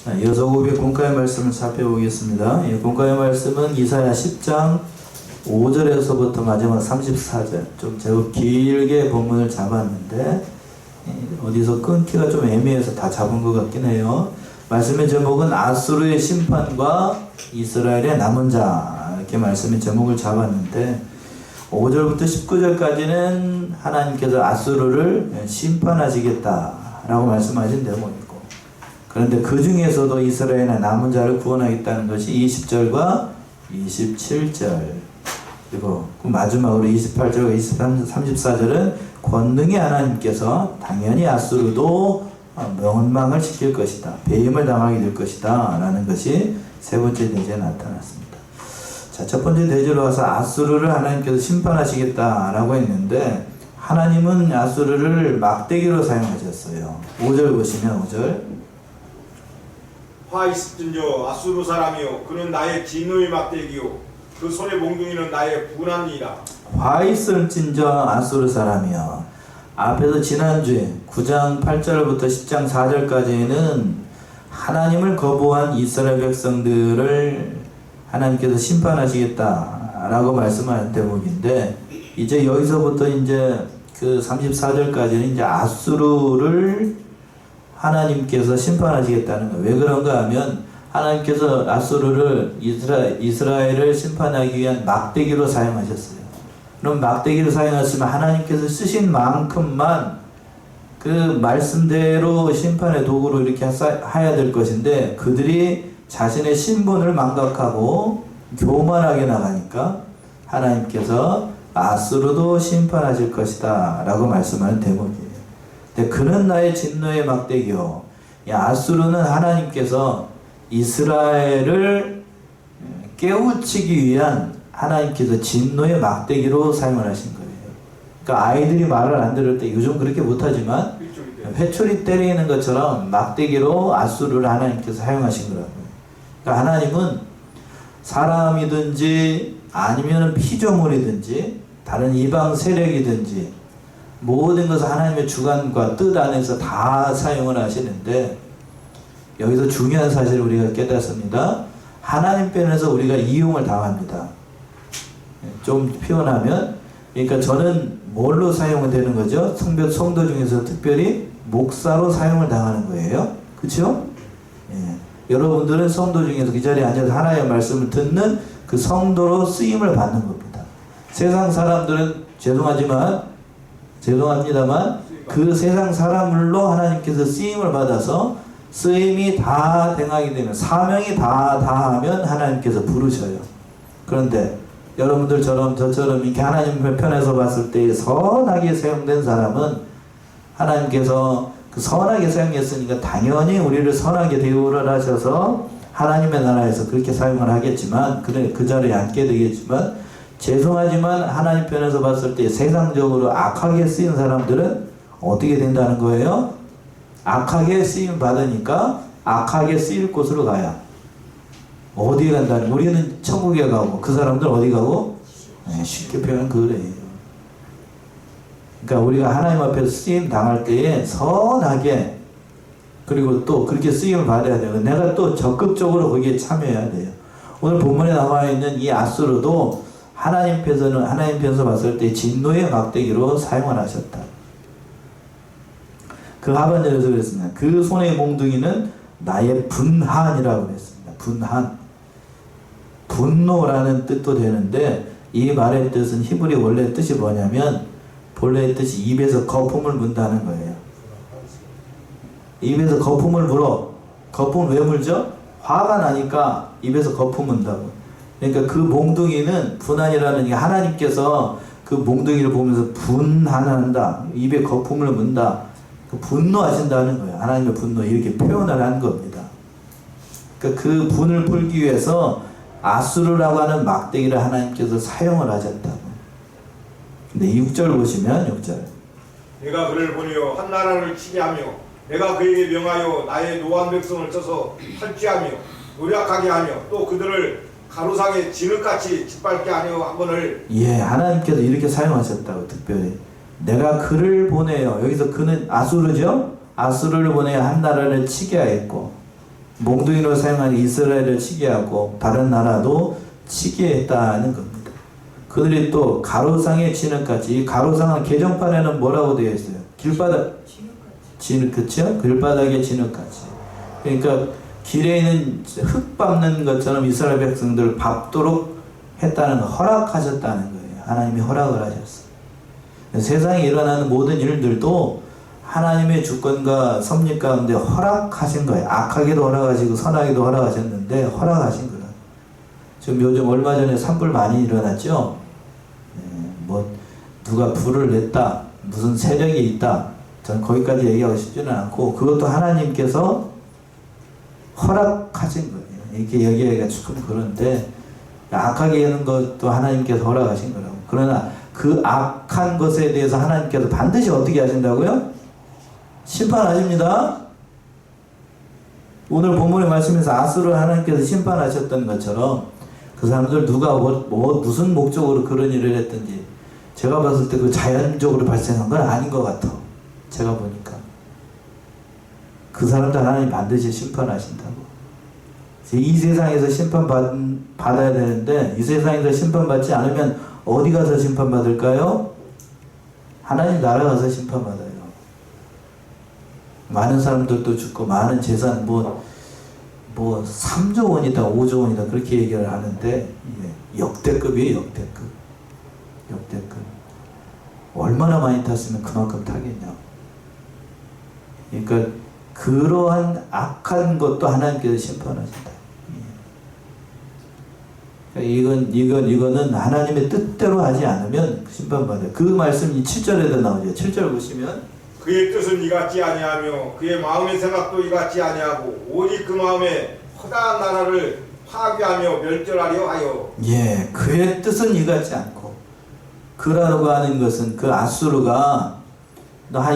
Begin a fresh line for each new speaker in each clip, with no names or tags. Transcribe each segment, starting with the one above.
자, 이어서 우리 공과의 말씀을 살펴보겠습니다. 이 공과의 말씀은 이사야 10장 5절에서부터 마지막 34절, 좀 제법 길게 본문을 잡았는데 어디서 끊기가 좀 애매해서 다 잡은 것 같긴 해요. 말씀의 제목은 아수르의 심판과 이스라엘의 남은 자, 이렇게 말씀의 제목을 잡았는데 5절부터 19절까지는 하나님께서 아수르를 심판하시겠다라고 말씀하신 대목이고, 그런데 그 중에서도 이스라엘의 남은 자를 구원하겠다는 것이 20절과 27절, 그리고 그 마지막으로 28절과 34절은 권능의 하나님께서 당연히 아수르도 멸망을 시킬 것이다, 배임을 당하게 될 것이다 라는 것이 세 번째 대제에 나타났습니다. 자, 첫 번째 대제로 와서 아수르를 하나님께서 심판하시겠다라고 했는데, 하나님은 아수르를 막대기로 사용하셨어요. 5절 보시면 5절,
화 있을진저 아수르 사람이요 그는 나의 진노의 막대기요 그 손의 몽둥이는 나의 분함이라.
화 있을진저 아수르 사람이요. 앞에서 지난주에 9장 8절부터 10장 4절까지는 하나님을 거부한 이스라엘 백성들을 하나님께서 심판하시겠다라고 말씀하는 대목인데, 이제 여기서부터 이제 그 34절까지는 이제 아수르를 하나님께서 심판하시겠다는 거예요. 왜 그런가 하면 하나님께서 아수르를 이스라엘을 심판하기 위한 막대기로 사용하셨어요. 그럼 막대기를 사용하시면 하나님께서 쓰신 만큼만 그 말씀대로 심판의 도구로 이렇게 해야 될 것인데, 그들이 자신의 신분을 망각하고 교만하게 나가니까 하나님께서 아수르도 심판하실 것이다 라고 말씀하는 대목이에요. 근데 그는 나의 진노의 막대기요. 이 아수르는 하나님께서 이스라엘을 깨우치기 위한 하나님께서 진노의 막대기로 사용을 하신 거예요. 그러니까 아이들이 말을 안 들을 때, 요즘 그렇게 못하지만 회초리 때리는 것처럼 막대기로 아수르를 하나님께서 사용하신 거라고요. 그러니까 하나님은 사람이든지 아니면 피조물이든지 다른 이방 세력이든지 모든 것을 하나님의 주관과 뜻 안에서 다 사용을 하시는데, 여기서 중요한 사실을 우리가 깨닫습니다. 하나님 편에서 우리가 이용을 당합니다. 좀 표현하면, 그러니까 저는 뭘로 사용이 되는 거죠? 성도 중에서 특별히 목사로 사용을 당하는 거예요. 그렇죠? 예. 여러분들은 성도 중에서 그 자리에 앉아서 하나님의 말씀을 듣는 그 성도로 쓰임을 받는 겁니다. 세상 사람들은 죄송합니다만 그 세상 사람들로 하나님께서 쓰임을 받아서 쓰임이 다 행하게 되면, 사명이 다 하면 하나님께서 부르셔요. 그런데 여러분들처럼 저처럼 이렇게 하나님 편에서 봤을 때 선하게 사용된 사람은 하나님께서 그 선하게 사용했으니까 당연히 우리를 선하게 대우를 하셔서 하나님의 나라에서 그렇게 사용을 하겠지만, 그 자리에 앉게 되겠지만, 죄송하지만 하나님 편에서 봤을 때 세상적으로 악하게 쓰인 사람들은 어떻게 된다는 거예요? 악하게 쓰임 받으니까 악하게 쓰일 곳으로 가야. 어디에 간다는 거예요? 우리는 천국에 가고 그 사람들은 어디 가고? 네, 쉽게 표현은 그래요. 그러니까 우리가 하나님 앞에서 쓰임 당할 때에 선하게, 그리고 또 그렇게 쓰임을 받아야 돼요. 내가 또 적극적으로 거기에 참여해야 돼요. 오늘 본문에 나와 있는 이 아수르도 하나님 편에서 봤을 때 진노의 막대기로 사용을 하셨다. 그 하반절에서 그랬습니다. 그 손의 몽둥이는 나의 분한이라고 그랬습니다. 분한. 분노라는 뜻도 되는데, 이 말의 뜻은 히브리 원래 뜻이 뭐냐면, 본래의 뜻이 입에서 거품을 문다는 거예요. 입에서 거품을 물어. 거품을 왜 물죠? 화가 나니까 입에서 거품 문다고. 그러니까 그 몽둥이는 분한이라는 게, 하나님께서 그 몽둥이를 보면서 분한한다, 입에 거품을 문다, 그 분노하신다는 거예요. 하나님의 분노, 이렇게 표현을 한 겁니다. 그러니까 그 분을 풀기 위해서 아수르라고 하는 막대기를 하나님께서 사용을 하셨다고. 근데 6절 보시면 6절,
내가 그를 보내어 한 나라를 치게 하며 내가 그에게 명하여 나의 노한 백성을 쳐서 탈취하며 노력하게 하며 또 그들을 가로상에 진흙같이 짓밟게 하려 하거늘.
예, 하나님께서 이렇게 사용하셨다고. 특별히 내가 그를 보내요. 여기서 그는 아수르죠. 아수르를 보내어 한 나라를 치게 하였고, 몽둥이로 사용하는 이스라엘을 치게 하고 다른 나라도 치게 했다는 겁니다. 그들이 또 가로상의 진흙같이, 이 가로상은 개정판에는 뭐라고 되어 있어요? 길바닥, 진흙, 그쵸? 길바닥의 진흙같이. 그러니까 길에 있는 흙 밟는 것처럼 이스라엘 백성들을 밟도록 했다는 거, 허락하셨다는 거예요. 하나님이 허락을 하셨어요. 세상에 일어나는 모든 일들도 하나님의 주권과 섭리 가운데 허락하신 거예요. 악하게도 허락하시고 선하게도 허락하셨는데 허락하신 거예요. 지금 요즘 얼마 전에 산불 많이 일어났죠? 뭐 누가 불을 냈다, 무슨 세력이 있다, 전 거기까지 얘기하고 싶지는 않고, 그것도 하나님께서 허락하신 거예요. 이렇게 얘기하기가 조금 그런데, 악하게 하는 것도 하나님께서 허락하신 거라고. 그러나 그 악한 것에 대해서 하나님께서 반드시 어떻게 하신다고요? 심판하십니다. 오늘 본문의 말씀에서 아수르를 하나님께서 심판하셨던 것처럼 그 사람들 누가 무슨 목적으로 그런 일을 했든지, 제가 봤을 때 그 자연적으로 발생한 건 아닌 것 같아. 제가 보니까 그 사람들 하나님 반드시 심판하신다고. 이 세상에서 심판받아야 되는데, 이 세상에서 심판받지 않으면 어디 가서 심판받을까요? 하나님 나라 가서 심판받아요. 많은 사람들도 죽고 많은 재산 뭐 3조 원이다 5조 원이다 그렇게 얘기를 하는데, 역대급이에요. 역대급. 얼마나 많이 탔으면 그만큼 타겠냐. 그러니까 그러한 악한 것도 하나님께서 심판하신다. 이거는 하나님의 뜻대로 하지 않으면 심판받아요. 그 말씀이 7절에도 나오죠. 7절 보시면,
그의 뜻은 이같지 아니하며 그의 마음의 생각도 이같지 아니하고 오직 그 마음에 허다한 나라를 파괴하며 멸절하려 하여.
예, 그의 뜻은 이같지 않고, 그라고 하는 것은 그 아수르가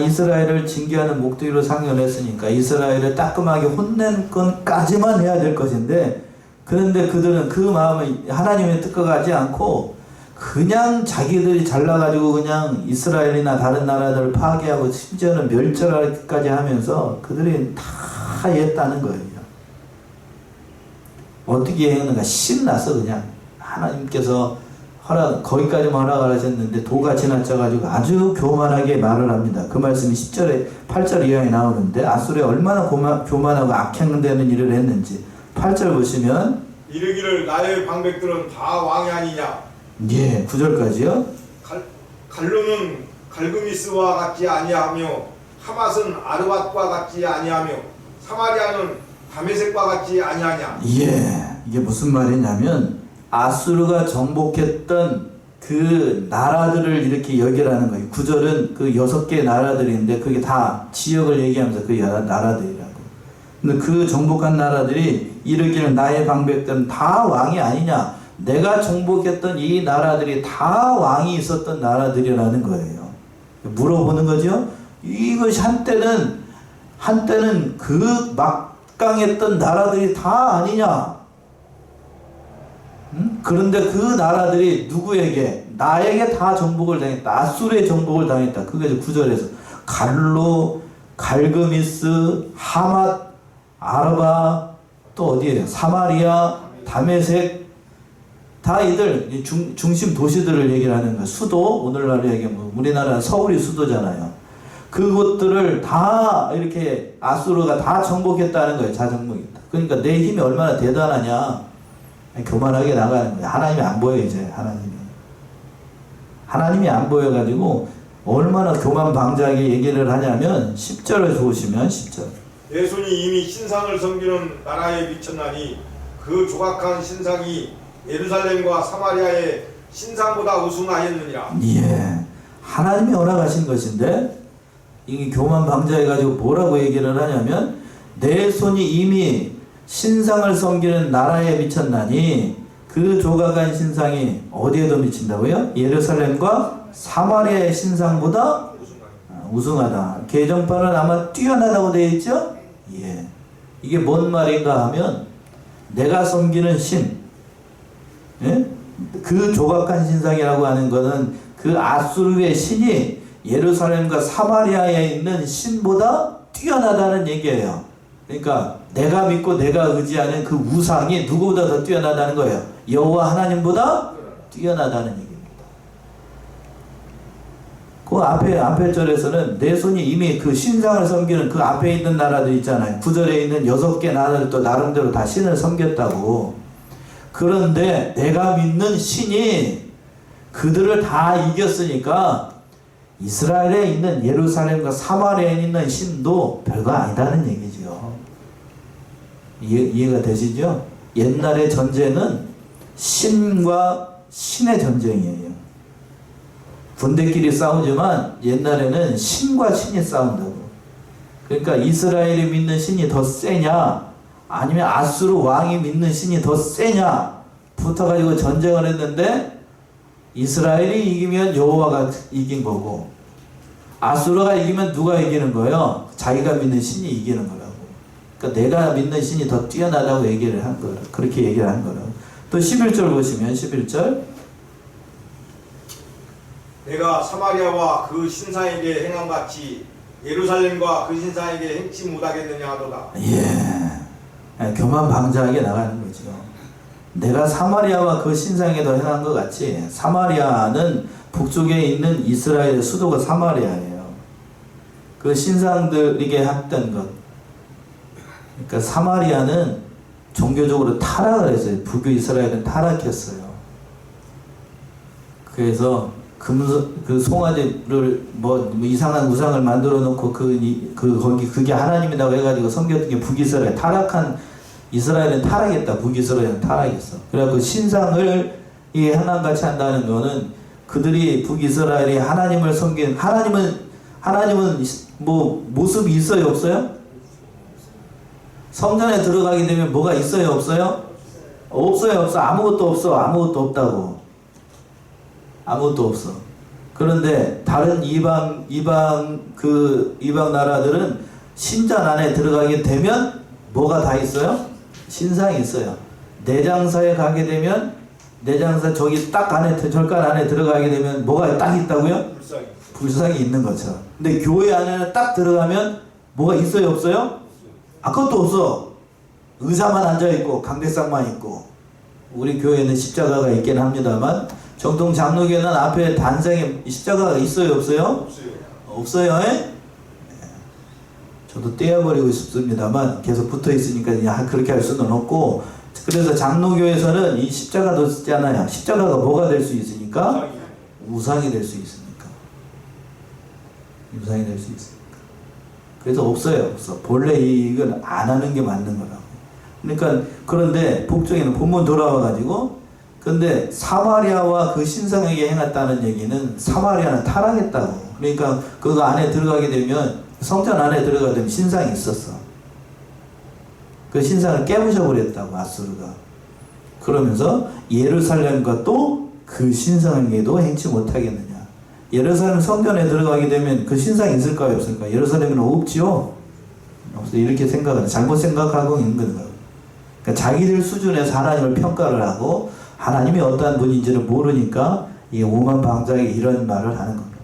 이스라엘을 징계하는 목적으로 상연했으니까 이스라엘을 따끔하게 혼낸 건까지만 해야 될 것인데, 그런데 그들은 그 마음을 하나님의 뜻과 같지 않고 그냥 자기들이 잘나가지고 그냥 이스라엘이나 다른 나라들을 파괴하고 심지어는 멸절하기까지 하면서 그들이 다 했다는 거예요. 어떻게 했는가? 신나서 그냥 하나님께서 거기까지만 허락을 하셨는데 도가 지나쳐가지고 아주 교만하게 말을 합니다. 그 말씀이 10절에 8절 이하에 나오는데, 아수르에 얼마나 교만하고 악행되는 일을 했는지 8절 보시면,
이르기를 나의 방백들은 다 왕이 아니냐.
예, 9절까지요.
갈루는 갈그미스와 같지 아니하며 하맛은 아르밧과 같지 아니하며 사마리아는 다메섹과 같지 아니하냐.
예, 이게 무슨 말이냐면 아수르가 정복했던 그 나라들을 이렇게 여기라는 거예요. 9절은 그 6개의 나라들인데 그게 다 지역을 얘기하면서 그 나라들이라고. 근데 그 정복한 나라들이 이르기를 나의 방백들은 다 왕이 아니냐. 내가 정복했던 이 나라들이 다 왕이 있었던 나라들이라는 거예요. 물어보는 거죠. 이것이 한때는 그 막강했던 나라들이 다 아니냐. 그런데 그 나라들이 누구에게? 나에게 다 정복을 당했다. 아수르의 정복을 당했다. 그게 9절에서 갈로, 갈그미스, 하맛, 아르바, 또 어디에요? 사마리아, 다메섹, 다 이들 중심 도시들을 얘기를 하는 거예요. 수도, 오늘날에 얘기하면 우리나라 서울이 수도잖아요. 그것들을 다 이렇게 아수르가 다 정복했다는 거예요. 자정복했다. 그러니까 내 힘이 얼마나 대단하냐. 교만하게 나가는 거예요. 하나님이 안 보여. 이제 하나님이 안 보여가지고 얼마나 교만방자하게 얘기를 하냐면 10절을 보시면 10절.
내 손이 이미 신상을 섬기는 나라에 미쳤나니 그 조각한 신상이 예루살렘과 사마리아의 신상보다 우승하였느니라.
예, 하나님이 허락하신 것인데 이게 교만방자해가지고 뭐라고 얘기를 하냐면, 내 손이 이미 신상을 섬기는 나라에 미쳤나니 그 조각한 신상이 어디에도 미친다고요? 예루살렘과 사마리아의 신상보다 우승하다. 개정판은 아마 뛰어나다고 되어 있죠? 예. 이게 뭔 말인가 하면, 내가 섬기는 신, 예? 그 조각한 신상이라고 하는 것은 그 아수르의 신이 예루살렘과 사마리아에 있는 신보다 뛰어나다는 얘기예요. 그러니까 내가 믿고 내가 의지하는 그 우상이 누구보다 더 뛰어나다는 거예요. 여호와 하나님보다 뛰어나다는 얘기입니다. 그 앞에 절에서는 내 손이 이미 그 신상을 섬기는 그 앞에 있는 나라들 있잖아요. 9절에 있는 6개 나라들도 나름대로 다 신을 섬겼다고. 그런데 내가 믿는 신이 그들을 다 이겼으니까 이스라엘에 있는 예루살렘과 사마리아에 있는 신도 별거 아니다는 얘기죠. 이해가 되시죠? 옛날의 전쟁은 신과 신의 전쟁이에요. 군대끼리 싸우지만 옛날에는 신과 신이 싸운다고. 그러니까 이스라엘이 믿는 신이 더 세냐 아니면 아수르 왕이 믿는 신이 더 세냐 붙어가지고 전쟁을 했는데 이스라엘이 이기면 여호와가 이긴 거고 아수르가 이기면 누가 이기는 거예요? 자기가 믿는 신이 이기는 거라고. 그러니까 내가 믿는 신이 더 뛰어나다고 얘기를 한 거예요. 그렇게 얘기를 한 거라고. 또 11절 보시면 11절
내가 사마리아와 그 신상에게 행함같이 예루살렘과 그 신상에게 행치 못하겠느냐 하도다.
예, 교만방자하게 나가는 거죠. 내가 사마리아와 그 신상에도 행한 것 같이 사마리아는 북쪽에 있는 이스라엘의 수도가 사마리아예요. 그 신상들에게 했던 것. 그러니까 사마리아는 종교적으로 타락을 했어요. 북이스라엘은 타락했어요. 그래서 그 송아지를 뭐 이상한 우상을 만들어 놓고 그게 하나님이라고 해가지고 섬겼던 게 북이스라엘 타락한 이스라엘은 타락했다. 북이스라엘은 타락했어. 그래갖고 신상을 이 하나님같이 한다는 거는 그들이 북이스라엘이 하나님을 섬긴 하나님은 뭐 모습이 있어요 없어요? 성전에 들어가게 되면 뭐가 있어요 없어요? 없어요 없어. 아무것도 없어. 아무것도 없다고. 아무것도 없어. 그런데 다른 이방 나라들은 신전 안에 들어가게 되면 뭐가 다 있어요? 신상이 있어요. 내장사에 가게 되면 내장사 저기 딱 안에 절간 안에 들어가게 되면 뭐가 딱 있다고요? 불상이 있는 것처럼. 근데 교회 안에는 딱 들어가면 뭐가 있어요 없어요? 아무것도 없어. 의자만 앉아 있고 강대상만 있고. 우리 교회는 십자가가 있긴 합니다만 정통 장로교는 앞에 단상에 십자가가 있어요 없어요? 없어요. 저도 떼어버리고 싶습니다만 계속 붙어 있으니까 그렇게 할 수는 없고. 그래서 장로교에서는 이 십자가도 쓰잖아요. 십자가가 뭐가 될 수 있으니까? 우상이 될 수 있으니까. 우상이 될 수 있으니까. 그래서 없어요 없어. 본래 이건 안 하는 게 맞는 거라고. 그러니까 그런데 북쪽에는 본문 돌아와가지고 근데 사마리아와 그 신상에게 행했다는 얘기는 사마리아는 타락했다고. 그러니까 그거 안에 들어가게 되면 성전 안에 들어가게 되면 신상이 있었어. 그 신상을 깨부셔버렸다고 아수르가. 그러면서 예루살렘과 또 그 신상에게도 행치 못하겠느냐. 예루살렘 성전에 들어가게 되면 그 신상이 있을까요 없을까요? 예루살렘은 없지요. 없어. 이렇게 생각을 잘못 생각하고 있는 거예요. 그러니까 자기들 수준에서 하나님을 평가를 하고 하나님이 어떠한 분인지를 모르니까 이 오만방자하게 이런 말을 하는 겁니다.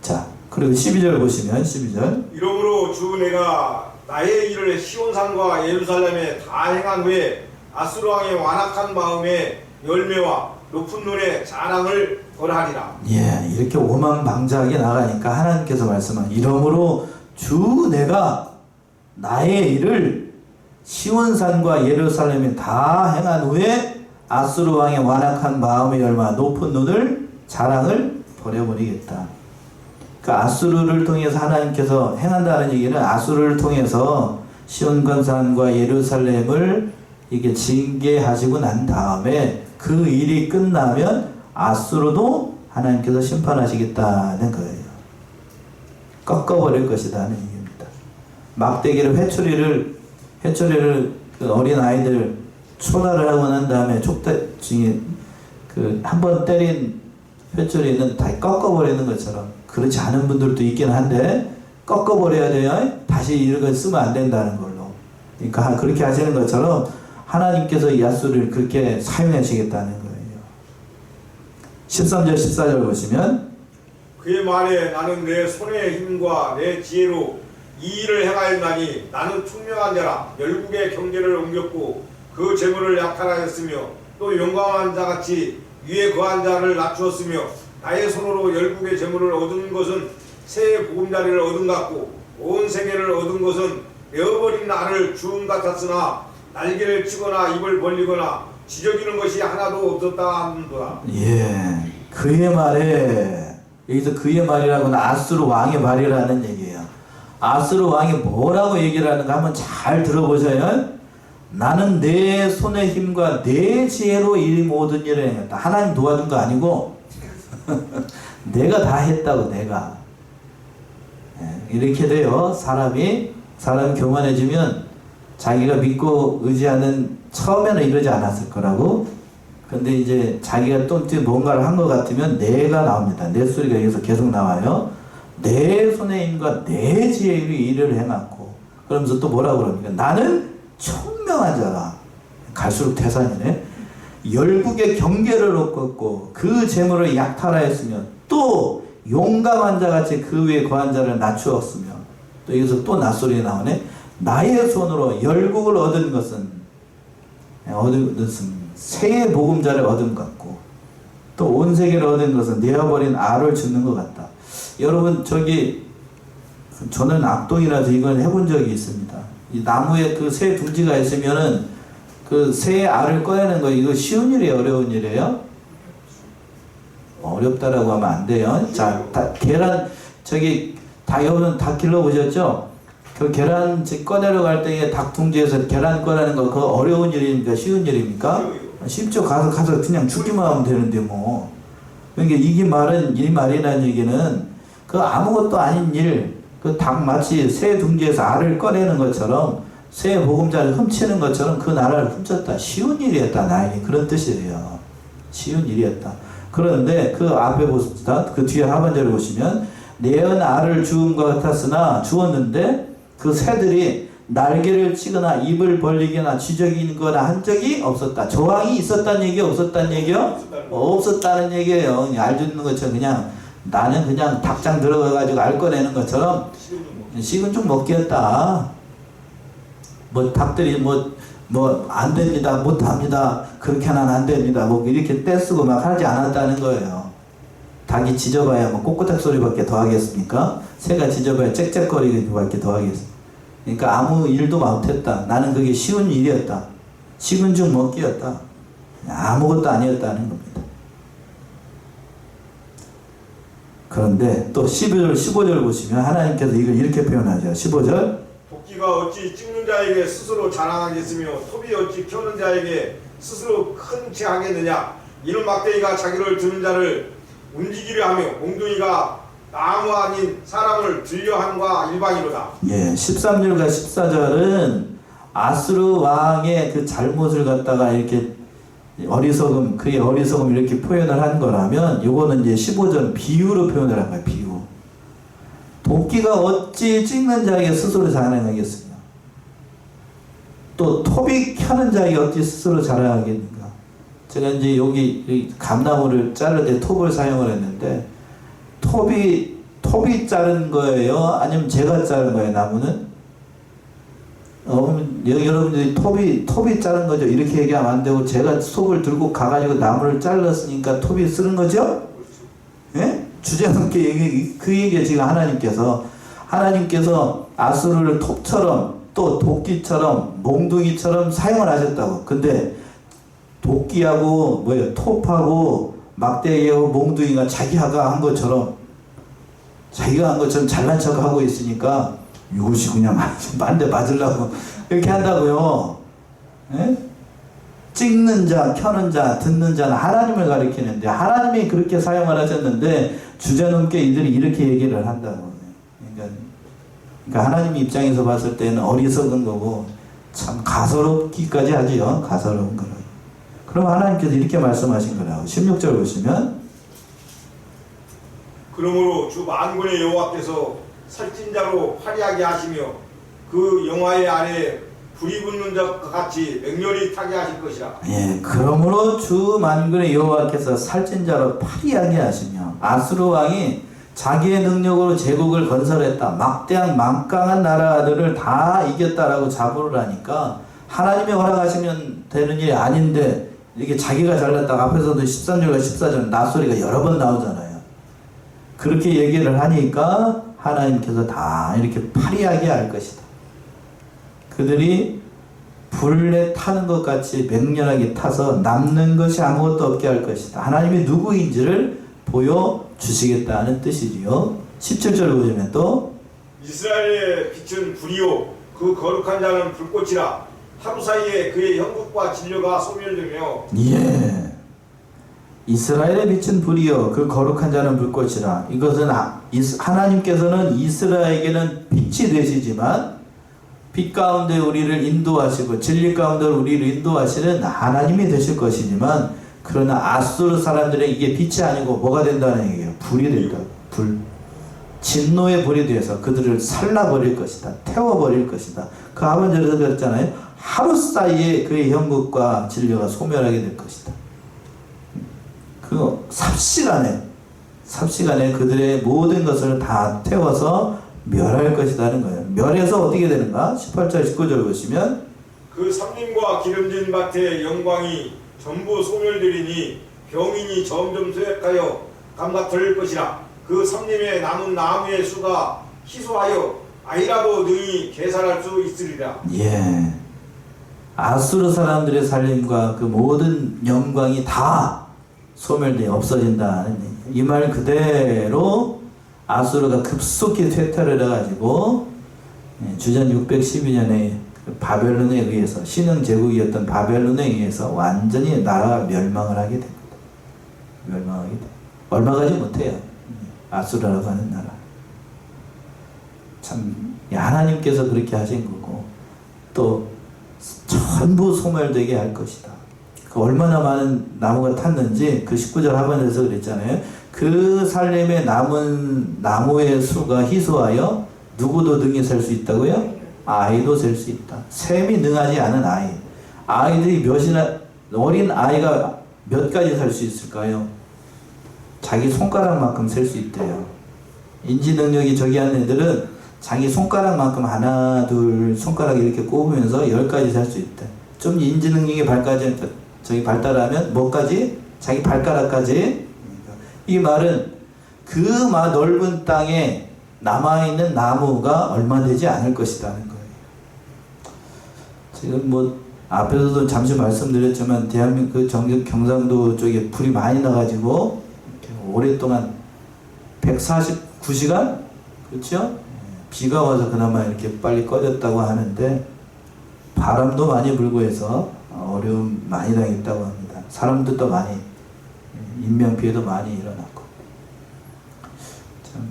자, 그리고 12절 보시면 12절
이러므로 주 내가 나의 일을 시온산과 예루살렘에 다 행한 후에 아수르 왕의 완악한 마음에 열매와 높은 눈에 자랑을 벌하리라.
예, 이렇게 오만방자하게 나가니까 하나님께서 말씀한 이러므로 주 내가 나의 일을 시온산과 예루살렘에 다 행한 후에 아수르 왕의 완악한 마음의 열마 높은 눈을 자랑을 버려버리겠다. 그 아수르를 통해서 하나님께서 행한다는 얘기는 아수르를 통해서 시온산과 예루살렘을 이게 징계하시고 난 다음에 그 일이 끝나면 아수르도 하나님께서 심판하시겠다는 거예요. 꺾어버릴 것이다 하는 얘기입니다. 막대기를 회초리를 그 어린 아이들 초나를 하고 난 다음에 족대 중에 그 한 번 때린 회초리는 다 꺾어버리는 것처럼 그렇지 않은 분들도 있긴 한데 꺾어버려야 돼요. 다시 이런 걸 쓰면 안 된다는 걸로. 그러니까 그렇게 하시는 것처럼 하나님께서 이 아수르를 그렇게 사용하시겠다는 거예요. 13절 14절 보시면
그의 말에 나는 내 손의 힘과 내 지혜로 이 일을 행하였나니 나는 총명한 자라 열국의 경계를 옮겼고 그 재물을 약탈하였으며 또 용감한 자같이 위에 거한 자를 낮추었으며 나의 손으로 열국의 재물을 얻은 것은 새 보금자리를 얻은 같고 온 세계를 얻은 것은 베어버린 나를 주음 같았으나 날개를 치거나 입을 벌리거나 지저귀는 것이 하나도 없었다 하는도다.
예, 그의 말에 여기서 그의 말이라고는 아수르 왕의 말이라는 얘기예요. 아수르 왕이 뭐라고 얘기를 하는가 한번 잘 들어보세요. 나는 내 손의 힘과 내 지혜로 이 모든 일을 행했다. 하나님 도와준 거 아니고 내가 다 했다고. 내가. 이렇게 돼요. 사람이 교만해지면 자기가 믿고 의지하는, 처음에는 이러지 않았을 거라고. 근데 이제 자기가 또 뭔가를 한 것 같으면 내가 나옵니다. 내 소리가 여기서 계속 나와요. 내 손의 힘과 내 지혜로 일을 행했고, 그러면서 또 뭐라고 그럽니까? 나는 총명한 자라. 갈수록 태산이네. 열국의 경계를 얻었고 그 재물을 약탈하였으며 또 용감한 자같이 그 위에 거한 자를 낮추었으며, 또 여기서 또 낯소리 나오네. 나의 손으로 열국을 얻은 것은 새의 보금자를 얻은 것 같고 또 온 세계를 얻은 것은 내어버린 알을 줍는 것 같다. 여러분, 저는 악동이라서 이걸 해본 적이 있습니다. 이 나무에 그 새 둥지가 있으면은 그 새 알을 꺼내는 거, 이거 쉬운 일이에요, 어려운 일이에요? 어렵다라고 하면 안 돼요. 자, 계란, 여러분 다 길러보셨죠? 그 계란 꺼내러 갈 때 닭 둥지에서 계란 꺼내는 거, 그거 어려운 일입니까? 쉬운 일입니까? 쉽죠. 가서 그냥 죽기만 하면 되는데 뭐. 그러니까 이 말이라는 얘기는 그 아무것도 아닌 일, 그 닭 마치 새 둥지에서 알을 꺼내는 것처럼, 새 보금자를 훔치는 것처럼 그 나라를 훔쳤다. 쉬운 일이었다. 나에게 그런 뜻이에요. 쉬운 일이었다. 그런데 그 앞에 보십시다. 그 뒤에 하반절을 보시면 내은 알을 주음과 같았으나 주었는데 그 새들이 날개를 치거나 입을 벌리거나 지저귀거나 한 적이 없었다. 저항이 있었다는 얘기요? 없었다는 얘기요? 없었다는 얘기예요. 알 줍는 것처럼 그냥 나는 그냥 닭장 들어가가지고 알 꺼내는 것처럼 식은 죽 먹기였다. 뭐 닭들이 안 됩니다, 못 합니다, 그렇게는 안 됩니다, 뭐 이렇게 떼쓰고 막 하지 않았다는 거예요. 닭이 짖어봐야 뭐 꼿꼿한 소리밖에 더 하겠습니까? 새가 짖어봐야 짹짹거리기밖에 더 하겠습니까? 그러니까 아무 일도 못했다. 나는 그게 쉬운 일이었다. 식은 죽 먹기였다. 아무것도 아니었다는 겁니다. 그런데 또 11절, 15절 보시면 하나님께서 이걸 이렇게 표현하죠. 15절.
도끼가 어찌 찍는 자에게 스스로 자랑하겠으며 톱이 어찌 켜는 자에게 스스로 큰 채 하겠느냐. 이런 막대기가 자기를 드는 자를 움직이려 하며 몽둥이가 나무 아닌 사람을 들려함과 일반이로다.
예, 13절과 14절은 아수르 왕의 그 잘못을 갖다가 이렇게 그의 어리석음 이렇게 표현을 한 거라면, 요거는 이제 15절 비유로 표현을 한 거예요. 비유. 도끼가 어찌 찍는 자에게 스스로 자랑하겠으며 또 톱이 켜는 자에게 어찌 스스로 자랑하겠는가. 제가 이제 여기 감나무를 자를 때 톱을 사용을 했는데, 톱이 자른 거예요? 아니면 제가 자른 거예요, 나무는? 여러분들이 톱이 자른 거죠. 이렇게 얘기하면 안 되고, 제가 속을 들고 가가지고 나무를 잘랐으니까 톱이 쓰는 거죠? 예? 주제넘게 그 얘기에 지금 하나님께서 아수르를 톱처럼 또 도끼처럼 몽둥이처럼 사용을 하셨다고. 근데 도끼하고 톱하고 막대기하고 몽둥이가 자기가 한 것처럼 잘난 척 하고 있으니까 이것이 그냥 한 대 맞으려고 이렇게 한다고요. 예? 찍는 자, 켜는 자, 듣는 자는 하나님을 가리키는데, 하나님이 그렇게 사용을 하셨는데 주제넘게 이들이 이렇게 얘기를 한다고. 그러니까 하나님 입장에서 봤을 때는 어리석은 거고 참 가소롭기까지 하지요. 가소로운 거는. 그럼 하나님께서 이렇게 말씀하신 거라고. 16절 보시면,
그러므로 주 만군의 여호와께서 살찐자로 화려하게 하시며 그 영화의 아래에 불이 붙는 것 같이 맹렬히 타게 하실 것이라.
예, 그러므로 주 만군의 여호와께서 살찐자로 화려하게 하시며, 아수르 왕이 자기의 능력으로 제국을 건설했다. 막대한 망강한 나라들을 다 이겼다라고 자부를 하니까 하나님이 허락하시면 되는 일이 아닌데 이렇게 자기가 잘났다가 앞에서도 13절과 14절 낯소리가 여러 번 나오잖아요. 그렇게 얘기를 하니까 하나님께서 다 이렇게 파리하게 할 것이다. 그들이 불에 타는 것 같이 맹렬하게 타서 남는 것이 아무것도 없게 할 것이다. 하나님이 누구인지를 보여주시겠다는 뜻이지요. 17절 보시면 또
이스라엘의 빛은 불이요 그 거룩한 자는 불꽃이라 하루 사이에 그의 형국과 진료가 소멸되며
예. 이스라엘의 빛은 불이요 그 거룩한 자는 불꽃이라. 이것은 하나님께서는 이스라엘에게는 빛이 되시지만 빛 가운데 우리를 인도하시고 진리 가운데 우리를 인도하시는 하나님이 되실 것이지만 그러나 아수르 사람들에게 이게 빛이 아니고 뭐가 된다는 얘기예요. 불이 된다. 불. 진노의 불이 되어서 그들을 살라버릴 것이다. 태워버릴 것이다. 그 하반절에서 그랬잖아요. 하루 사이에 그의 형국과 진료가 소멸하게 될 것이다. 그 삽시간에 그들의 모든 것을 다 태워서 멸할 것이라는 거예요. 멸해서 어떻게 되는가? 18절 19절 보시면
그 삼림과 기름진 밭의 영광이 전부 소멸되리니 병인이 점점 쇠약하여 감각될 것이라. 그 삼림에 남은 나무의 수가 희소하여 아이라도 능히 계산할 수 있으리라.
예. 아수르 사람들의 살림과 그 모든 영광이 다 소멸되어 없어진다는 이 말 그대로 아수르가 급속히 퇴퇴를 해가지고 주전 612년에 바벨론에 의해서 신흥 제국이었던 바벨론에 의해서 완전히 나라가 멸망을 하게 됩니다. 멸망하게 돼. 얼마 가지 못해요. 아수르라고 하는 나라. 참 하나님께서 그렇게 하신 거고 또 전부 소멸되게 할 것이다. 그 얼마나 많은 나무가 탔는지 그 19절 하반절에서 그랬잖아요. 그 살림에 남은 나무의 수가 희소하여 누구도 능히 셀 수 있다고요? 아이도 셀 수 있다. 셈이 능하지 않은 아이. 아이들이 어린 아이가 몇 가지 살 수 있을까요? 자기 손가락만큼 셀 수 있대요. 인지 능력이 저기 한 애들은 자기 손가락만큼 하나, 둘 손가락 이렇게 꼽으면서 10가지 살 수 있대. 좀 인지 능력이 발달하면 뭐까지? 자기 발가락까지. 이 말은 그 넓은 땅에 남아있는 나무가 얼마 되지 않을 것이라는 거예요. 지금 앞에서도 잠시 말씀드렸지만 대한민국 경상도 쪽에 불이 많이 나가지고 오랫동안 149시간? 그렇죠? 비가 와서 그나마 이렇게 빨리 꺼졌다고 하는데 바람도 많이 불고 해서 어려움 많이 당했다고 합니다. 사람들도 많이 인명피해도 많이 일어났고 참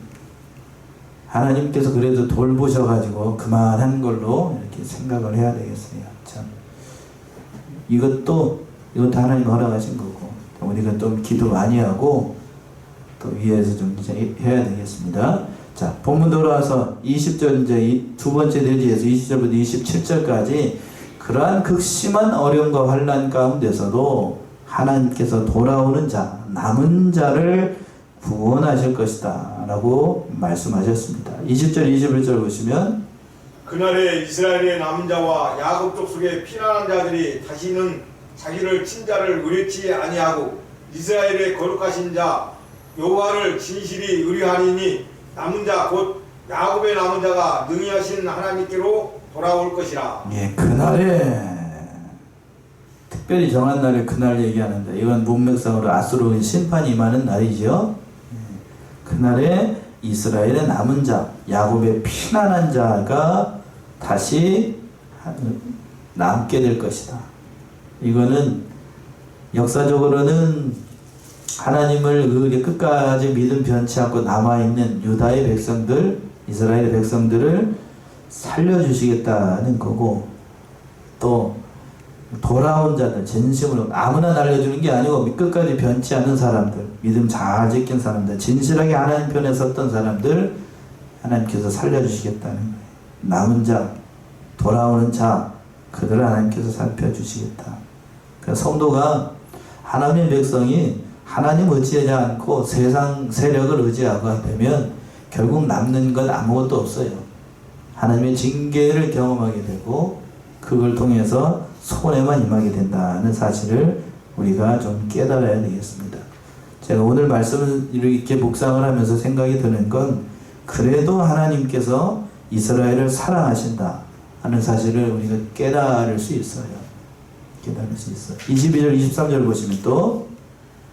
하나님께서 그래도 돌보셔가지고 그만한 걸로 이렇게 생각을 해야 되겠어요. 참 이것도 하나님 허락하신 거고 우리가 좀 기도 많이 하고 또 위에서 좀 이제 해야 되겠습니다. 자, 본문 돌아와서 20절 이제 두 번째 대지에서 20절부터 27절까지 그러한 극심한 어려움과 환난 가운데서도 하나님께서 돌아오는 자, 남은 자를 구원하실 것이다 라고 말씀하셨습니다. 20절 21절 보시면
그날에 이스라엘의 남은 자와 야곱 족속의 피난한 자들이 다시는 자기를 친자를 의뢰치 아니하고 이스라엘의 거룩하신 자 여호와를 진실이 의뢰하리니 남은 자 곧 야곱의 남은 자가 능히 하신 하나님께로 돌아올 것이라.
예, 그날에 특별히 정한 날에 그날 얘기하는데 이건 문맥상으로 아수르의 심판이 임하는 날이죠. 그날에 이스라엘의 남은 자, 야곱의 피난한 자가 다시 남게 될 것이다. 이거는 역사적으로는 하나님을 의리 끝까지 믿음 변치 않고 남아있는 유다의 백성들, 이스라엘의 백성들을 살려주시겠다는 거고 또 돌아온 자들, 진심으로 아무나 날려주는 게 아니고 끝까지 변치 않은 사람들, 믿음 잘 지킨 사람들, 진실하게 하나님 편에 섰던 사람들 하나님께서 살려주시겠다는 거예요. 남은 자, 돌아오는 자, 그들을 하나님께서 살펴주시겠다. 그래서 성도가 하나님의 백성이 하나님 의지하지 않고 세상 세력을 의지하고 되면 결국 남는 건 아무것도 없어요. 하나님의 징계를 경험하게 되고 그걸 통해서 손해만 임하게 된다는 사실을 우리가 좀 깨달아야 되겠습니다. 제가 오늘 말씀을 이렇게 묵상을 하면서 생각이 드는 건 그래도 하나님께서 이스라엘을 사랑하신다 하는 사실을 우리가 깨달을 수 있어요. 깨달을 수 있어요. 22절 23절 보시면 또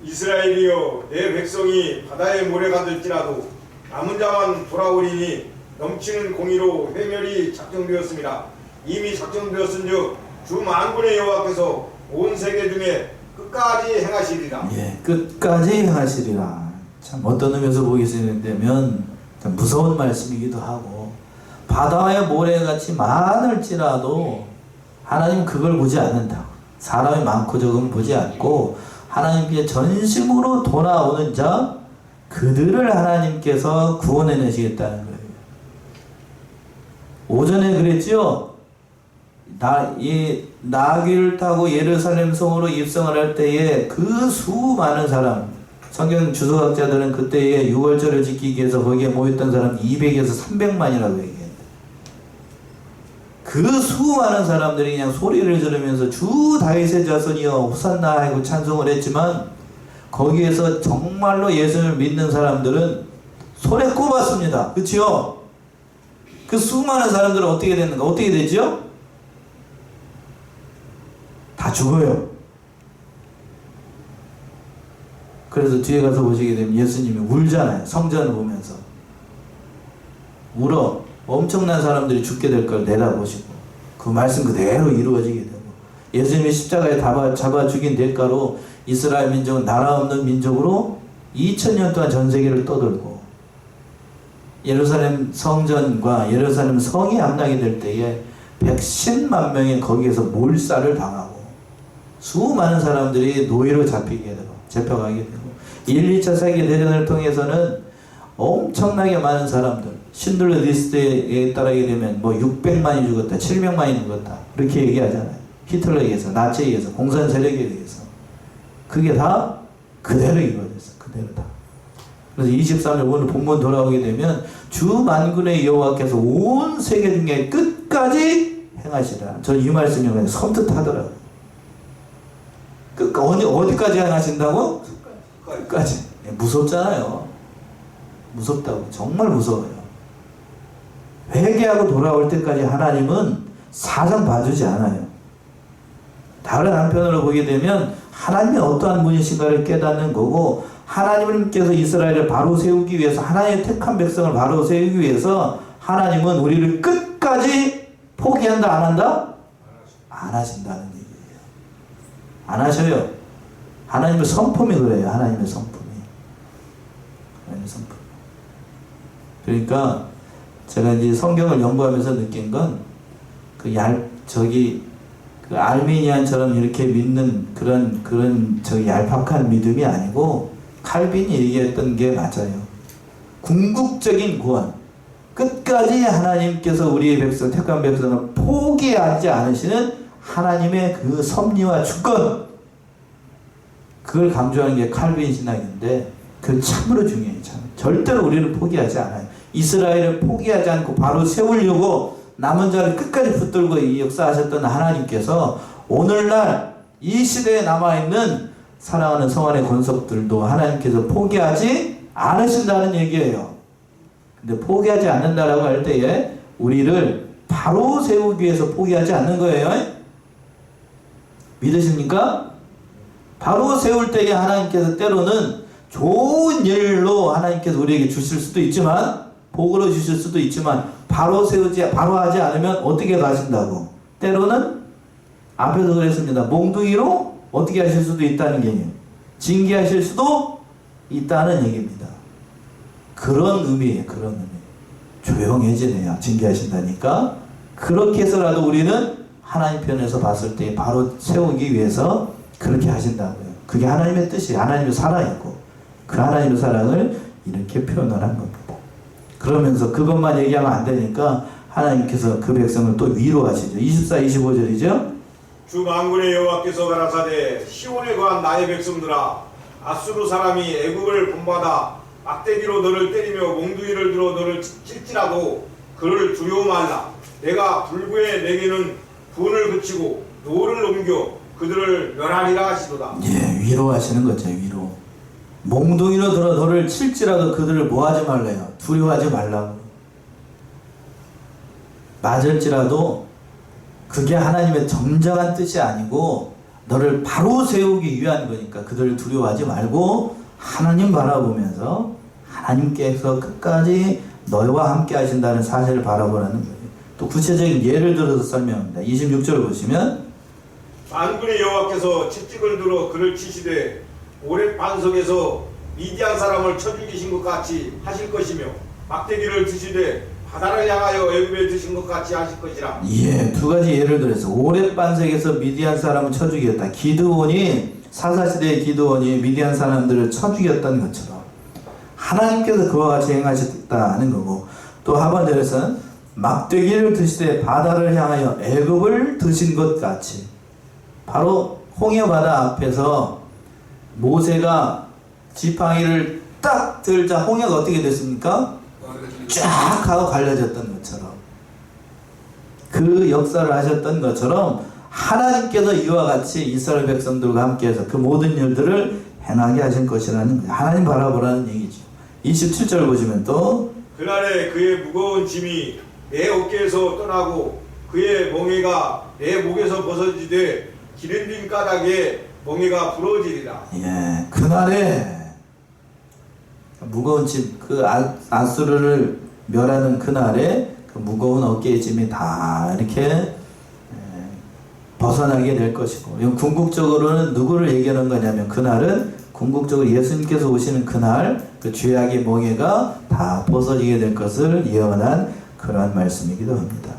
이스라엘이여 내 백성이 바다의 모래가 될지라도 남은 자만 돌아오리니 넘치는 공의로 회멸이 작정되었습니다. 이미 작정되었은즉 주 만군의 여호와께서 온 세계 중에 끝까지 행하시리라.
예, 끝까지 행하시리라. 참 어떤 의미에서 보겠으면 참 무서운 말씀이기도 하고 바다의 모래같이 많을지라도 하나님은 그걸 보지 않는다. 사람이 많고 적으면 보지 않고 하나님께 전심으로 돌아오는 자 그들을 하나님께서 구원해내시겠다는 거예요. 오전에 그랬죠. 이 나귀를 타고 예루살렘 성으로 입성을 할 때에 그 수많은 사람, 성경 주석학자들은 그때에 유월절을 지키기 위해서 거기에 모였던 사람 200에서 300만이라고 얘기했는데 그 수많은 사람들이 그냥 소리를 지르면서 주 다윗의 자손이여 호산나 하고 찬송을 했지만 거기에서 정말로 예수를 믿는 사람들은 손에 꼽았습니다. 그치요? 그 수많은 사람들은 어떻게 됐는가? 어떻게 되죠? 다 죽어요. 그래서 뒤에 가서 보시게 되면 예수님이 울잖아요. 성전을 보면서 울어. 엄청난 사람들이 죽게 될 걸 내다보시고 그 말씀 그대로 이루어지게 되고 예수님이 십자가에 잡아 죽인 대가로 이스라엘 민족은 나라 없는 민족으로 2000년 동안 전 세계를 떠돌고 예루살렘 성전과 예루살렘 성이 함락이 될 때에 110만 명이 거기에서 몰살을 당하고 수많은 사람들이 노예로 잡혀가게 되고 1, 2차 세계대전을 통해서는 엄청나게 많은 사람들 신들러 리스트에 따르게 되면 뭐 600만이 죽었다 700만이 죽었다 그렇게 얘기하잖아요. 히틀러에 의해서 나치에 의해서 공산 세력에 의해서 그게 다 그대로 이루어졌어요. 그대로 다. 그래서 23절 오늘 본문 돌아오게 되면 주 만군의 여호와께서 온 세계 중에 끝까지 행하시라. 저 이 말씀이 그냥 섬뜩하더라고요. 어디까지 행하신다고? 끝까지. 무섭잖아요. 무섭다고. 정말 무서워요. 회개하고 돌아올 때까지 하나님은 사정 봐주지 않아요. 다른 한편으로 보게 되면 하나님이 어떠한 분이신가를 깨닫는 거고 하나님께서 이스라엘을 바로 세우기 위해서 하나님의 택한 백성을 바로 세우기 위해서 하나님은 우리를 끝까지 포기한다 안 한다? 안 하신다는 얘기예요. 안 하셔요. 하나님의 성품이 그래요. 하나님의 성품이. 하나님의 성품. 그러니까 제가 이제 성경을 연구하면서 느낀 건 그 알미니안처럼 이렇게 믿는 그런 얄팍한 믿음이 아니고 칼빈이 얘기했던 게 맞아요. 궁극적인 구원. 끝까지 하나님께서 우리의 백성, 택한 백성을 포기하지 않으시는 하나님의 그 섭리와 주권. 그걸 강조하는 게 칼빈 신학인데 그 참으로 중요해요. 참. 절대로 우리를 포기하지 않아요. 이스라엘을 포기하지 않고 바로 세우려고 남은 자를 끝까지 붙들고 이 역사하셨던 하나님께서 오늘날 이 시대에 남아있는 사랑하는 성안의 권속들도 하나님께서 포기하지 않으신다는 얘기예요. 근데 포기하지 않는다라고 할 때에 우리를 바로 세우기 위해서 포기하지 않는 거예요. 믿으십니까? 바로 세울 때에 하나님께서 때로는 좋은 일로 하나님께서 우리에게 주실 수도 있지만 복으로 주실 수도 있지만 바로 하지 않으면 어떻게 가신다고? 때로는 앞에서 그랬습니다. 몽둥이로 어떻게 하실 수도 있다는 개념. 징계하실 수도 있다는 얘기입니다. 그런 의미예요. 그런 의미. 조용해지네요. 징계하신다니까. 그렇게 해서라도 우리는 하나님 편에서 봤을 때 바로 세우기 위해서 그렇게 하신다고요. 그게 하나님의 뜻이에요. 하나님의 사랑이고 그 하나님의 사랑을 이렇게 표현을 한 겁니다. 그러면서 그것만 얘기하면 안 되니까 하나님께서 그 백성을 또 위로하시죠. 24, 25절이죠.
주 만군의 여호와께서 가라사대 시온에 거한 나의 백성들아 아수르 사람이 애굽을 본받아 막대기로 너를 때리며 몽둥이를 들어 너를 칠지라도 그를 두려워 말라. 내가 불구에 내게는 분을 그치고 노를 옮겨 그들을 멸하리라 하시도다.
예, 위로하시는 거죠. 위로. 몽둥이로 들어 너를 칠지라도 그들을 뭐하지 말래요. 두려워하지 말라고. 맞을지라도 그게 하나님의 정정한 뜻이 아니고 너를 바로 세우기 위한 거니까 그들을 두려워하지 말고 하나님 바라보면서 하나님께서 끝까지 너희와 함께 하신다는 사실을 바라보라는 거예요. 또 구체적인 예를 들어서 설명합니다. 26절 보시면
만군의 여호와께서 채찍을 들어 그를 치시되 오랫 반석에서 미디안 사람을 쳐 죽이신 것 같이 하실 것이며 막대기를 드시되 바다를 향하여 애굽에 드신 것 같이 하실 것이라.
예, 두 가지 예를 들어서 오랫 반석에서 미디안 사람을 쳐 죽였다. 기드온이 사사시대의 기드온이 미디안 사람들을 쳐 죽였던 것처럼 하나님께서 그와 같이 행하셨다는 거고, 또 하반절에서는 막대기를 드시되 바다를 향하여 애굽을 드신 것 같이, 바로 홍해 바다 앞에서 모세가 지팡이를 딱 들자 홍해가 어떻게 됐습니까? 쫙 하고 갈라졌던 것처럼, 그 역사를 하셨던 것처럼 하나님께서 이와 같이 이스라엘 백성들과 함께해서 그 모든 일들을 행하게 하신 것이라는 거예요. 하나님 바라보라는 얘기죠. 27절 보시면 또
그날에 그의 무거운 짐이 내 어깨에서 떠나고 그의 멍에가 내 목에서 벗어지되 기름진 까닭에 멍에가 부러지리라.
예, 그날에 무거운 짐, 그 아수르를 멸하는 그날에 그 무거운 어깨의 짐이 다 이렇게 벗어나게 될 것이고, 이건 궁극적으로는 누구를 얘기하는 거냐면 그날은 궁극적으로 예수님께서 오시는 그날 그 죄악의 멍에가 다 벗어지게 될 것을 예언한 그러한 말씀이기도 합니다.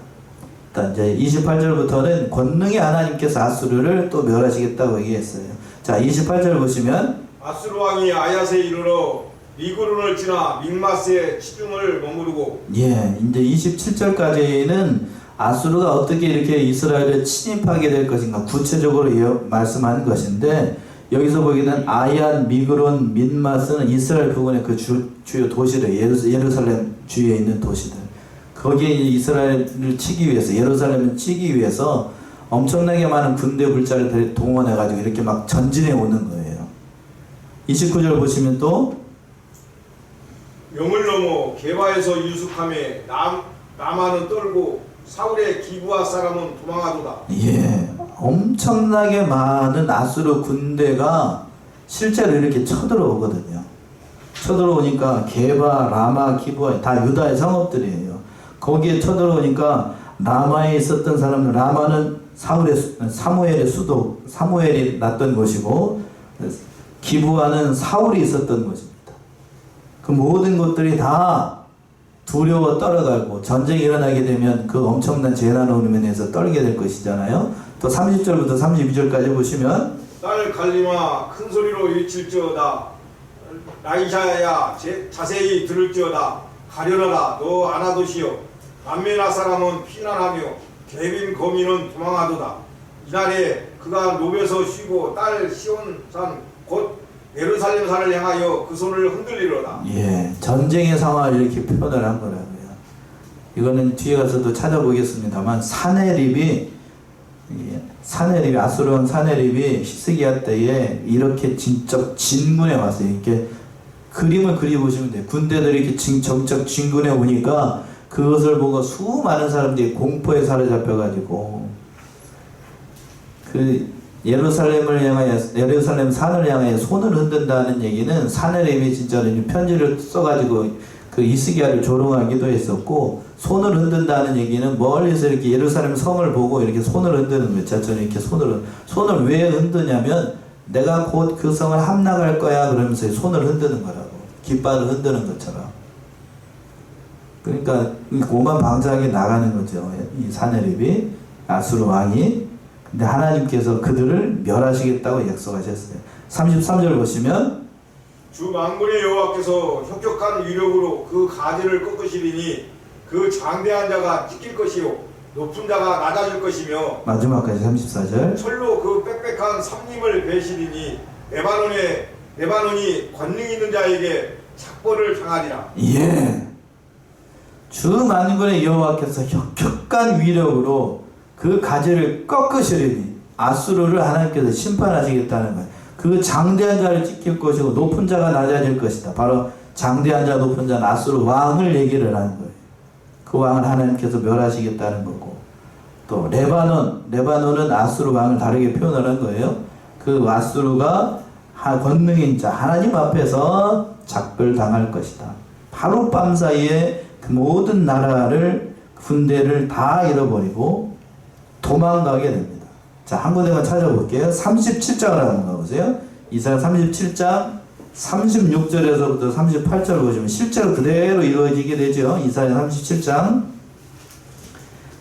일단 이제 28절부터는 권능의 하나님께서 아수르를 또 멸하시겠다고 얘기했어요. 자, 28절 보시면
아수르 왕이 아얏에 이르러 미그론을 지나 믹마스의 치중을 머무르고.
예, 이제 27절까지는 아수르가 어떻게 이렇게 이스라엘을 침입하게 될 것인가 구체적으로 말씀하는 것인데, 여기서 보기에는 아얀, 미그론, 민마스는 이스라엘 부근의 그 주요 도시들, 예루살렘 주위에 있는 도시들, 거기에 이스라엘을 치기 위해서, 예루살렘을 치기 위해서 엄청나게 많은 군대 불자를 동원해가지고 이렇게 막 전진해 오는 거예요. 29절 보시면 또
영을 넘어 게바에서 유숙함에 남아는 떨고 사울의 기부아 사람은 도망하도다.
예, 엄청나게 많은 아수르 군대가 실제로 이렇게 쳐들어오거든요. 쳐들어오니까 게바, 라마, 기부아 다 유다의 성읍들이에요. 거기에 쳐들어오니까 라마에 있었던 사람들, 라마는 사무엘의 수도, 사무엘이 났던 곳이고, 기부아는 사울이 있었던 곳입니다. 그 모든 것들이 다 두려워 떨어가고, 전쟁이 일어나게 되면 그 엄청난 재난 오는 면에서 떨게 될 것이잖아요. 또 30절부터 32절까지 보시면
딸 갈리마 큰 소리로 외칠지어다. 나이샤야 자세히 들을지어다. 가려라 너 아나도시여. 남메나 사람은 피난하며 개빈 거민은 도망하도다. 이날에 그가 노베서 쉬고 딸 시온산 곧 예루살렘 산을 향하여 그 손을 흔들리로다.
예, 전쟁의 상황을 이렇게 표현을 한 거라고요. 이거는 뒤에 가서도 찾아보겠습니다만 사네립이 아수르 왕 사네립이 히스기야 때에 이렇게 진짜 진군에 왔어요. 이렇게 그림을 그려보시면 돼요. 군대들이 이렇게 정적 진군에 오니까 그것을 보고 수많은 사람들이 공포에 사로잡혀가지고 그 예루살렘 산을 향하여 손을 흔든다는 얘기는 사네립이 진짜로 편지를 써가지고 그 히스기야를 조롱하기도 했었고, 손을 흔든다는 얘기는 멀리서 이렇게 예루살렘 성을 보고 이렇게 손을 흔드는 거예요. 저처럼 이렇게 손을 왜 흔드냐면 내가 곧 그 성을 함락할 거야 그러면서 손을 흔드는 거라고, 깃발을 흔드는 것처럼. 그러니까 고만방자하게 나가는 거죠. 이 사네립이, 아수르 왕이. 근데 하나님께서 그들을 멸하시겠다고 약속하셨어요. 33절 보시면
주 만군의 여호와께서 혁혁한 위력으로 그 가지를 꺾으시리니 그 장대한 자가 찢길 것이요 높은 자가 낮아질 것이며,
마지막까지 34절
철로 그 빽빽한 삼림을 베시리니 레바논의 레바논이 권능 있는 자에게 착벌을 당하리라.
예. 주 만군의 여호와께서 혁혁한 위력으로 그 가지를 꺾으시리니 아수르를 하나님께서 심판하시겠다는 거예요. 그 장대한 자를 찢길 것이고 높은 자가 낮아질 것이다. 바로 장대한 자 높은 자는 아수르 왕을 얘기를 하는 거예요. 그 왕을 하나님께서 멸하시겠다는 거고, 또 레바논은 아수르 왕을 다르게 표현을 한 거예요. 그 아수르가 권능인 자 하나님 앞에서 작별당할 것이다. 하룻밤 사이에 그 모든 나라를 군대를 다 잃어버리고 도망가게 됩니다. 자, 한 군데만 찾아볼게요. 37장을 한번 가보세요. 이사야 37장 36절에서부터 38절 보시면 실제로 그대로 이루어지게 되죠. 이사야 37장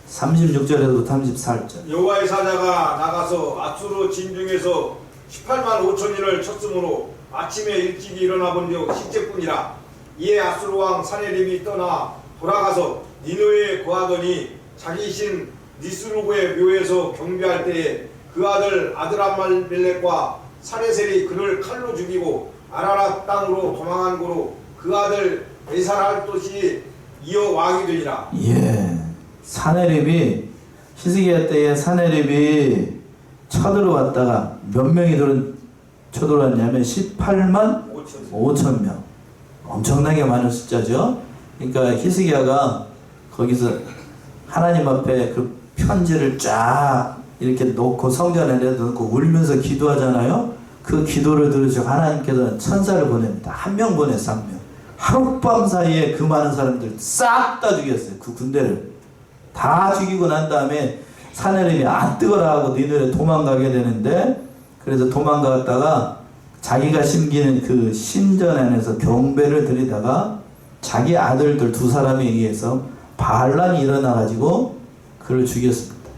36절에서부터 34절.
여호와의 사자가 나가서 아수르 진중에서 18만 5천인을 쳤으므로 아침에 일찍 일어나 본즉 십째뿐이라. 이에 아수르 왕 사네립이 떠나 돌아가서 니느웨에 거하더니 자기 신 니스루그의 묘에서 경배할 때에 그 아들 아드람멜렉과 사레셀이 그를 칼로 죽이고 아라랏 땅으로 도망한 고로 그 아들 에살할롯이 이어 왕이 되니라.
예, 사네립이 히스기야 때에 사네립이 쳐들어왔다가 몇 명이 쳐들어왔냐면 18만 5천 명. 엄청나게 많은 숫자죠. 그러니까 히스기야가 거기서 하나님 앞에 그 편지를 쫙 이렇게 놓고 성전에 내놓고 울면서 기도하잖아요. 그 기도를 들으시고 하나님께서 천사를 보냅니다. 한 명 보냈어, 한 명. 하룻밤 사이에 그 많은 사람들 싹 다 죽였어요. 그 군대를 다 죽이고 난 다음에 사내림이 안 뜨거라 하고 니네를 도망가게 되는데, 그래서 도망갔다가 자기가 심기는 그 신전 안에서 경배를 드리다가 자기 아들들 두 사람에 의해서 반란이 일어나가지고 그를 죽였습니다.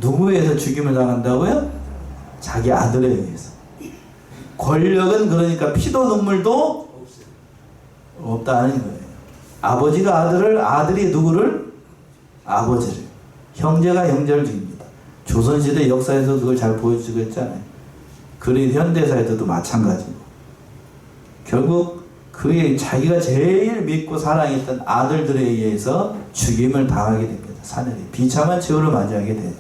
누구에 의해서 죽임을 당한다고요? 자기 아들에 의해서. 권력은 그러니까 피도 눈물도 없다는 거예요. 아버지가 아들을, 아들이 누구를? 아버지를. 형제가 형제를 죽입니다. 조선시대 역사에서 그걸 잘 보여주고 했잖아요. 그리고 현대사에서도 마찬가지고. 결국 그의 자기가 제일 믿고 사랑했던 아들들에 의해서 죽임을 당하게 됩니다. 사내리 비참한 최후를 맞이하게 돼요.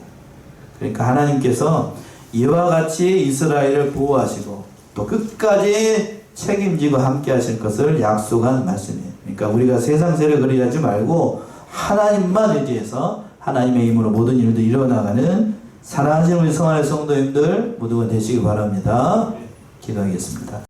그러니까 하나님께서 이와 같이 이스라엘을 보호하시고 또 끝까지 책임지고 함께 하실 것을 약속한 말씀이에요. 그러니까 우리가 세상 세력을 의지하지 말고 하나님만 의지해서 하나님의 힘으로 모든 일도 일어나가는 사랑하시는 우리 성안의 성도님들 모두가 되시기 바랍니다. 기도하겠습니다.